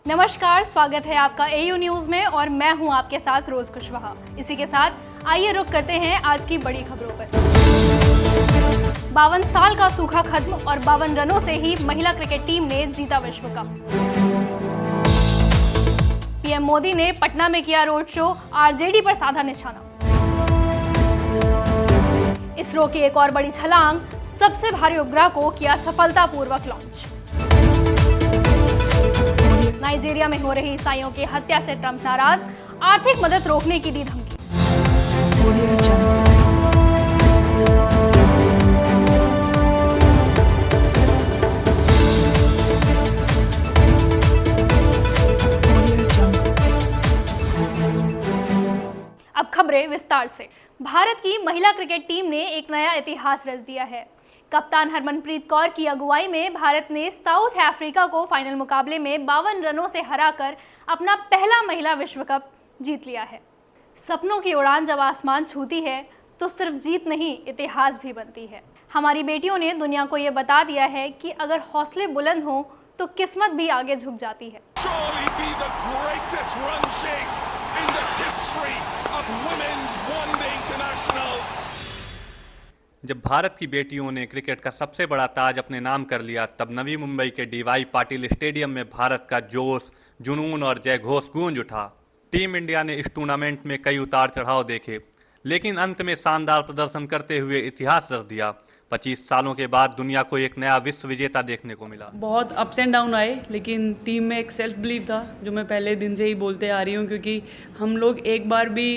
नमस्कार, स्वागत है आपका एयू न्यूज में और मैं हूं आपके साथ रोज कुशवाहा। इसी के साथ आइए रुक करते हैं आज की बड़ी खबरों पर। 52 साल का सूखा खत्म और 52 रनों से ही महिला क्रिकेट टीम ने जीता विश्व कप। पीएम मोदी ने पटना में किया रोड शो, आरजेडी पर साधा निशाना। इसरो की एक और बड़ी छलांग, सबसे भारी उपग्रह को किया सफलतापूर्वक लॉन्च। नाइजीरिया में हो रही ईसाइयों की हत्या से ट्रंप नाराज, आर्थिक मदद रोकने की दी धमकी। अब खबरें विस्तार से। भारत की महिला क्रिकेट टीम ने एक नया इतिहास रच दिया है। कप्तान हरमनप्रीत कौर की अगुवाई में भारत ने साउथ अफ्रीका को फाइनल मुकाबले में 52 रनों से हराकर अपना पहला महिला विश्व कप जीत लिया है। सपनों की उड़ान जब आसमान छूती है तो सिर्फ जीत नहीं, इतिहास भी बनती है। हमारी बेटियों ने दुनिया को ये बता दिया है कि अगर हौसले बुलंद हों तो किस्मत भी आगे झुक जाती है। जब भारत की बेटियों ने क्रिकेट का सबसे बड़ा ताज अपने नाम कर लिया, तब नवी मुंबई के डीवाई पाटिल स्टेडियम में भारत का जोश, जुनून और जयघोष गूंज उठा। टीम इंडिया ने इस टूर्नामेंट में कई उतार चढ़ाव देखे, लेकिन अंत में शानदार प्रदर्शन करते हुए इतिहास रच दिया। 25 सालों के बाद दुनिया को एक नया विश्व विजेता देखने को मिला। बहुत अप्स एंड डाउन आए, लेकिन टीम में एक सेल्फ बिलीव था जो मैं पहले दिन से ही बोलते आ रही हूँ, क्योंकि हम लोग एक बार भी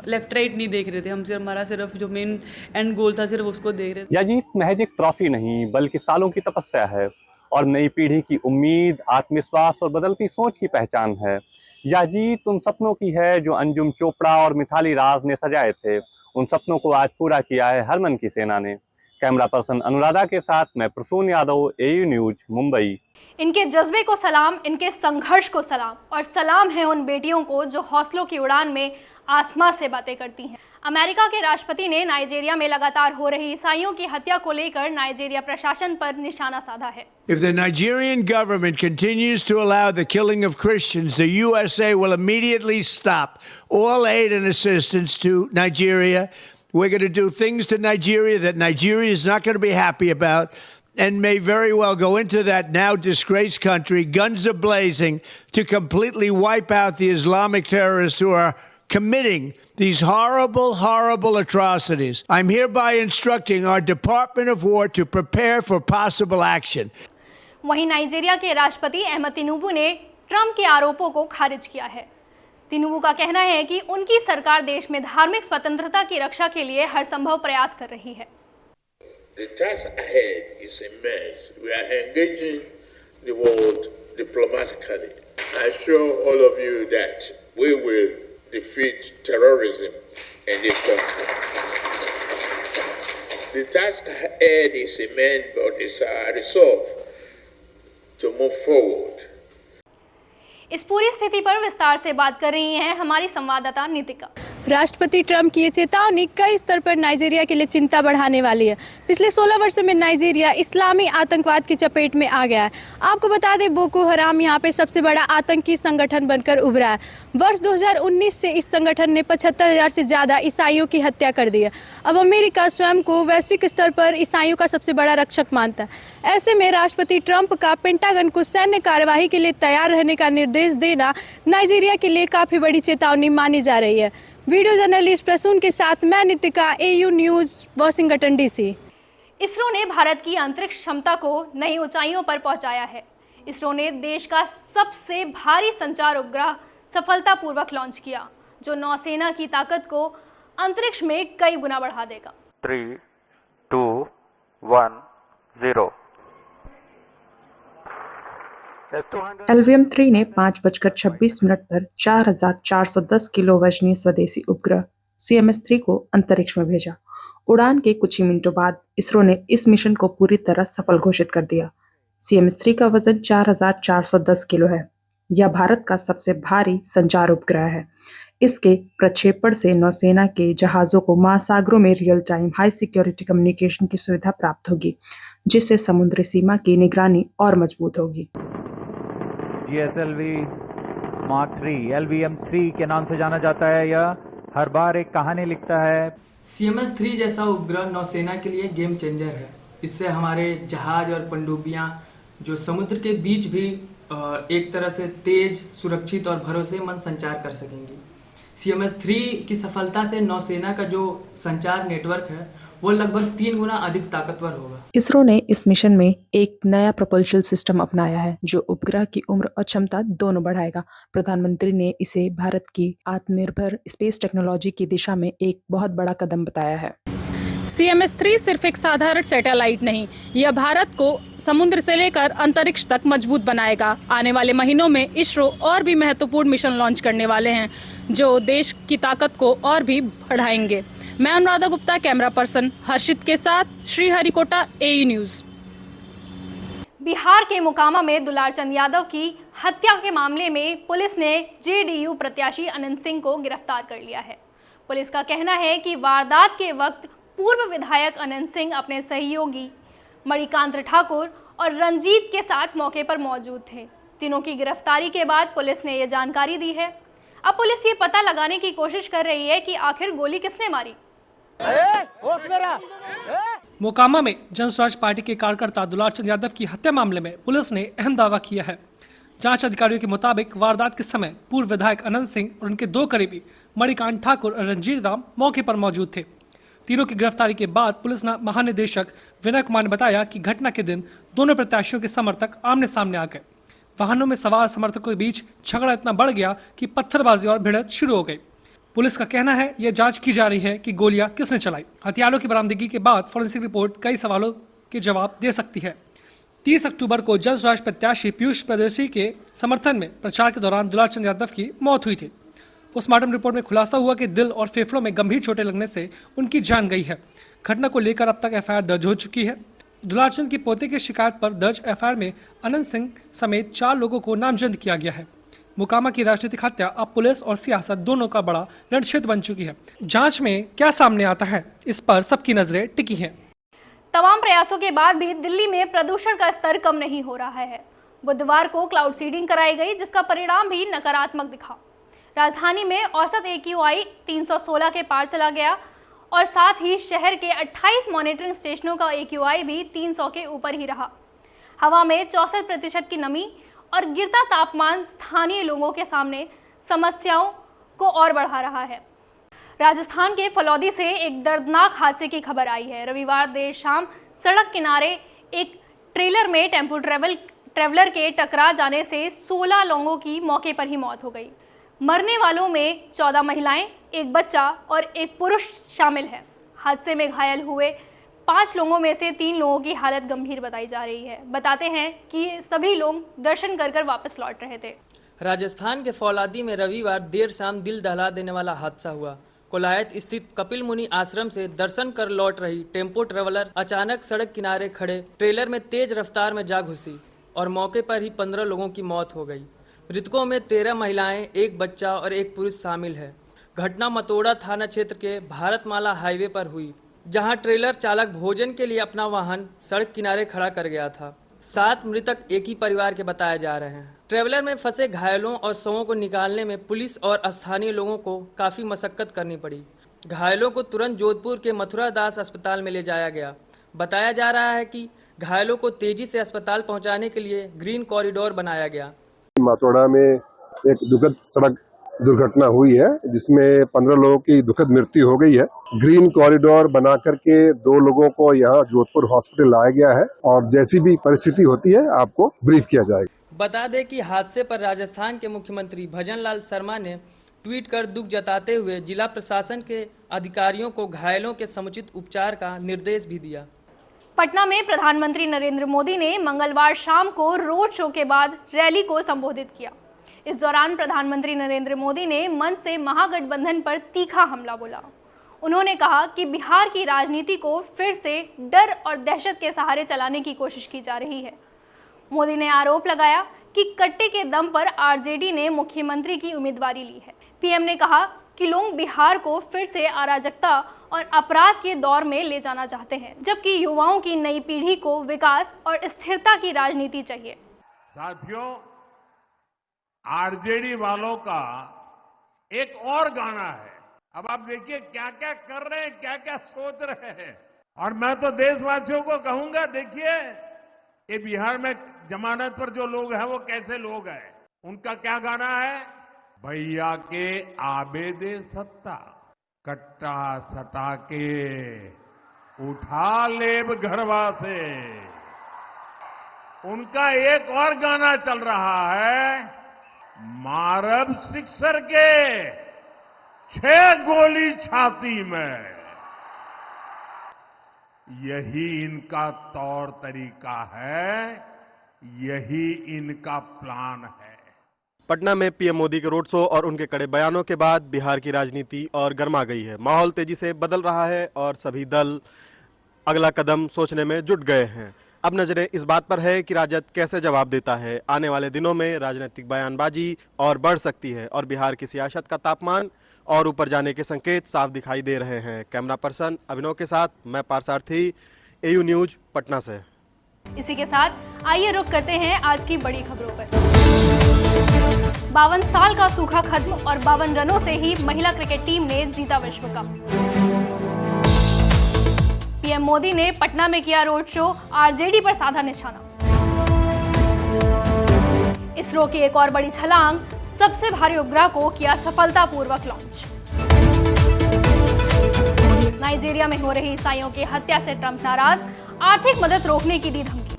लेफ्ट राइट नहीं देख रहे थे। हमारा सिर्फ जो मेन एंड गोल था सिर्फ उसको देख रहे थे। यह जीत महज एक ट्रॉफी नहीं बल्कि सालों की तपस्या है और नई पीढ़ी की उम्मीद, आत्मविश्वास और बदलती सोच की पहचान है। यह जीत उन सपनों की है जो अंजुम चोपड़ा और मिथाली राज ने सजाए थे। उन सपनों को आज पूरा किया है हरमन की सेना ने। कैमरा पर्सन अनुराधा के साथ मैं प्रसून यादव, एयू न्यूज, मुंबई। इनके जज्बे को सलाम, इनके संघर्ष को सलाम और सलाम है उन बेटियों को जो हौसलों की उड़ान में आसमां से बातें करती हैं। अमेरिका के राष्ट्रपति ने नाइजीरिया में लगातार हो रही ईसाइयों की हत्या को लेकर नाइजीरिया प्रशासन पर निशाना साधा है। If the Nigerian government continues to allow the killing of Christians, the USA will immediately stop all aid and assistance to Nigeria. We're going to do things to Nigeria that Nigeria is not going to be happy about and may very well go into that now disgraced country, guns are blazing, to completely wipe out the Islamic terrorists who are committing these horrible, horrible atrocities. I'm hereby instructing our Department of War to prepare for possible action. वहीं Nigeria के राष्ट्रपति अहमद तिनुबू ने Trump के आरोपों को खारिज किया है। तिनुबू का कहना है कि उनकी सरकार देश में धार्मिक स्वतंत्रता की रक्षा के लिए हर संभव प्रयास कर रही है। The task ahead is immense. We are engaging the world diplomatically. I assure all of you that we will defeat terrorism in this country. The task ahead is immense, but it's our resolve to move forward. इस पूरी स्थिति पर विस्तार से बात कर रही हैं हमारी संवाददाता नितिका। राष्ट्रपति ट्रंप की ये चेतावनी कई स्तर पर नाइजीरिया के लिए चिंता बढ़ाने वाली है। पिछले 16 वर्षों में नाइजीरिया इस्लामी आतंकवाद की चपेट में आ गया है। आपको बता दें, बोको हराम यहाँ पे सबसे बड़ा आतंकी संगठन बनकर उभरा है। वर्ष 2019 से इस संगठन ने 75,000 से ज्यादा ईसाइयों की हत्या कर दी है। अब अमेरिका स्वयं को वैश्विक स्तर पर ईसाइयों का सबसे बड़ा रक्षक मानता है। ऐसे में राष्ट्रपति ट्रंप का पेंटागन को सैन्य कार्यवाही के लिए तैयार रहने का निर्देश देना नाइजीरिया के लिए काफी बड़ी चेतावनी मानी जा रही है। वीडियो जर्नलिस्ट प्रसून के साथ मैं Nitika, AU news, Washington DC. ISRO ने भारत की अंतरिक्ष क्षमता को नई ऊंचाइयों पर पहुंचाया है। इसरो ने देश का सबसे भारी संचार उपग्रह सफलतापूर्वक लॉन्च किया, जो नौसेना की ताकत को अंतरिक्ष में कई गुना बढ़ा देगा। 3, 2, 1, 0। LVM-3 ने 5:26 पर 4,410 किलो वजनी स्वदेशी उपग्रह CMS-3 को अंतरिक्ष में भेजा। उड़ान के कुछ ही मिनटों बाद इसरो ने इस मिशन को पूरी तरह सफल घोषित कर दिया। CMS-3 का वजन 4,410 किलो है। यह भारत का सबसे भारी संचार उपग्रह है। इसके प्रक्षेपण से नौसेना के जहाजों को महासागरों में real time high security communication की सुविधा प्राप्त होगी, जिससे समुद्री सीमा की निगरानी और मजबूत होगी। GSLV Mark 3 LVM-3 के नाम से जाना जाता है। यह हर बार एक कहानी लिखता है। CMS-3 जैसा उपग्रह नौसेना के लिए गेम चेंजर है। इससे हमारे जहाज और पनडुब्बियां जो समुद्र के बीच भी एक तरह से तेज, सुरक्षित और भरोसेमंद संचार कर सकेंगी। CMS-3 की सफलता से नौसेना का जो संचार नेटवर्क है वो लगभग 3 गुना अधिक ताकतवर होगा। इसरो ने इस मिशन में एक नया प्रपोल्शन सिस्टम अपनाया है जो उपग्रह की उम्र और क्षमता दोनों बढ़ाएगा। प्रधानमंत्री ने इसे भारत की आत्मनिर्भर स्पेस टेक्नोलॉजी की दिशा में एक बहुत बड़ा कदम बताया है। CMS-3 सिर्फ एक साधारण सैटेलाइट नहीं, यह भारत को समुद्र से लेकर अंतरिक्ष तक मजबूत बनाएगा। आने वाले महीनों में इसरो और भी महत्वपूर्ण मिशन लॉन्च करने वाले हैं जो देश की ताकत को और भी बढ़ाएंगे। मैं अनुराधा गुप्ता, कैमरा पर्सन हर्षित के साथ श्रीहरिकोटा, AE न्यूज। बिहार के मोकामा में दुलारचंद यादव की हत्या के मामले में पुलिस ने JDU प्रत्याशी अनंत सिंह को गिरफ्तार कर लिया है। पुलिस का कहना है कि वारदात के वक्त पूर्व विधायक अनंत सिंह अपने सहयोगी मणिकांत ठाकुर और रंजीत के साथ मौके पर मौजूद थे। तीनों की गिरफ्तारी के बाद पुलिस ने यह जानकारी दी है। अब पुलिस ये पता लगाने की कोशिश कर रही है कि आखिर गोली किसने मारी। मोकामा में जनस्वराज पार्टी के कार्यकर्ता दुलारचंद यादव की हत्या मामले में पुलिस ने अहम दावा किया है। जांच अधिकारियों के मुताबिक वारदात के समय पूर्व विधायक अनंत सिंह और उनके 2 करीबी मणिकांत ठाकुर और रंजीत राम मौके पर मौजूद थे। तीनों की गिरफ्तारी के बाद पुलिस महानिदेशक विनय कुमार ने बताया कि घटना के दिन दोनों प्रत्याशियों के समर्थक आमने सामने आ गए। वाहनों में सवार समर्थकों के बीच झगड़ा इतना बढ़ गया कि पत्थरबाजी और भिड़ंत शुरू हो गई। पुलिस का कहना है यह जांच की जा रही है कि गोलियां किसने चलाई। हथियारों की बरामदगी के बाद फोरेंसिक रिपोर्ट कई सवालों के जवाब दे सकती है। 30 अक्टूबर को जनस्वराज प्रत्याशी पीयूष प्रदर्शी के समर्थन में प्रचार के दौरान दुलारचंद यादव की मौत हुई थी। पोस्टमार्टम रिपोर्ट में खुलासा हुआ कि दिल और फेफड़ों में गंभीर चोटें लगने से उनकी जान गई है। घटना को लेकर अब तक FIR दर्ज हो चुकी है। दुलारचंद की पोते की शिकायत पर दर्ज FIR में अनंत सिंह समेत 4 लोगों को नामजद किया गया है। मोकामा की राजनीतिक हत्या अब पुलिस और सियासत दोनों का बड़ा रणक्षेत्र बन चुकी है। जांच में क्या सामने आता है, इस पर सबकी नजरें टिकी हैं। तमाम प्रयासों के बाद भी दिल्ली में प्रदूषण का स्तर कम नहीं हो रहा है। बुधवार को क्लाउड सीडिंग कराई गई जिसका परिणाम भी नकारात्मक दिखा। राजधानी में औसत AQI 316 के पार चला गया और साथ ही शहर के 28 मॉनिटरिंग स्टेशनों का AQI भी 300 के ऊपर ही रहा। हवा में 64% की नमी और गिरता तापमान स्थानीय लोगों के सामने समस्याओं को और बढ़ा रहा है। राजस्थान के फलौदी से एक दर्दनाक हादसे की खबर आई है। रविवार देर शाम सड़क किनारे एक ट्रेलर में टेम्पो ट्रेवलर के टकरा जाने से 16 लोगों की मौके पर ही मौत हो गई। मरने वालों में 14 महिलाएं, एक बच्चा और एक पुरुष शामिल है। हादसे में घायल हुए 5 लोगों में से 3 लोगों की हालत गंभीर बताई जा रही है। बताते हैं कि सभी लोग दर्शन कर वापस लौट रहे थे। राजस्थान के फौलादी में रविवार देर शाम दिल दहला देने वाला हादसा हुआ। कोलायत स्थित कपिल मुनि आश्रम से दर्शन कर लौट रही टेम्पो ट्रेवलर अचानक सड़क किनारे खड़े ट्रेलर में तेज रफ्तार में जा घुसी और मौके पर ही 15 लोगों की मौत हो गई। मृतकों में 13 महिलाएं, एक बच्चा और एक पुरुष शामिल है। घटना मतोड़ा थाना क्षेत्र के भारतमाला हाईवे पर हुई, जहां ट्रेलर चालक भोजन के लिए अपना वाहन सड़क किनारे खड़ा कर गया था। 7 मृतक एक ही परिवार के बताए जा रहे हैं। ट्रेवलर में फंसे घायलों और शवों को निकालने में पुलिस और स्थानीय लोगों को काफी मशक्कत करनी पड़ी। घायलों को तुरंत जोधपुर के मथुरा दास अस्पताल में ले जाया गया। बताया जा रहा है कि घायलों को तेजी से अस्पताल पहुंचाने के लिए ग्रीन कॉरिडोर बनाया गया। मतोड़ा में एक दुखद सड़क दुर्घटना हुई है जिसमें 15 लोगों की दुखद मृत्यु हो गई है। ग्रीन कॉरिडोर बना करके 2 लोगों को यहाँ जोधपुर हॉस्पिटल लाया गया है और जैसी भी परिस्थिति होती है आपको ब्रीफ किया जाएगा। बता दें कि हादसे पर राजस्थान के मुख्यमंत्री भजन लाल शर्मा ने ट्वीट कर दुख जताते हुए जिला प्रशासन के अधिकारियों को घायलों के समुचित उपचार का निर्देश भी दिया। पटना में प्रधानमंत्री नरेंद्र मोदी ने मंगलवार शाम को रोड शो के बाद रैली को संबोधित किया। इस दौरान प्रधानमंत्री नरेंद्र मोदी ने मंच से महागठबंधन पर तीखा हमला बोला। उन्होंने कहा कि बिहार की राजनीति को फिर से डर और दहशत के सहारे चलाने की कोशिश की जा रही है। मोदी ने आरोप लगाया कि कट्टे के दम पर आरजेडी ने मुख्यमंत्री की उम्मीदवारी ली है। पीएम ने कहा कि लोग बिहार को फिर से अराजकता और अपराध के दौर में ले जाना चाहते हैं, जबकि युवाओं की नई पीढ़ी को विकास और स्थिरता की राजनीति चाहिए। साथियों, आरजेडी वालों का एक और गाना है। अब आप देखिए क्या क्या कर रहे हैं, क्या क्या सोच रहे हैं। और मैं तो देशवासियों को कहूंगा, देखिए ये बिहार में जमानत पर जो लोग हैं वो कैसे लोग हैं। उनका क्या गाना है? भैया के आबेदे सत्ता, कट्टा सटा के उठा लेब घरवा से। उनका एक और गाना चल रहा है, मारब सिक्सर के 6 गोली छाती में। यही इनका तौर तरीका है, यही इनका प्लान है। पटना में पीएम मोदी के रोड शो और उनके कड़े बयानों के बाद बिहार की राजनीति और गर्मा गई है। माहौल तेजी से बदल रहा है और सभी दल अगला कदम सोचने में जुट गए हैं। अब नजरें इस बात पर है कि राजद कैसे जवाब देता है। आने वाले दिनों में राजनीतिक बयानबाजी और बढ़ सकती है और बिहार की सियासत का तापमान और ऊपर जाने के संकेत साफ दिखाई दे रहे हैं। कैमरा पर्सन अभिनव के साथ मैं पारसारथी, एयू न्यूज पटना से। इसी के साथ आइए रुक करते हैं आज की बड़ी खबरों पर। 52 साल का सूखा खत्म और 52 रनों से ही महिला क्रिकेट टीम ने जीता विश्व कप। पीएम मोदी ने पटना में किया रोड शो, आरजेडी पर साधा निशाना। इसरो की एक और बड़ी छलांग, सबसे भारी उपग्रह को किया सफलतापूर्वक लॉन्च। नाइजीरिया में हो रही ईसाइयों की हत्या से ट्रंप नाराज, आर्थिक मदद रोकने की दी धमकी।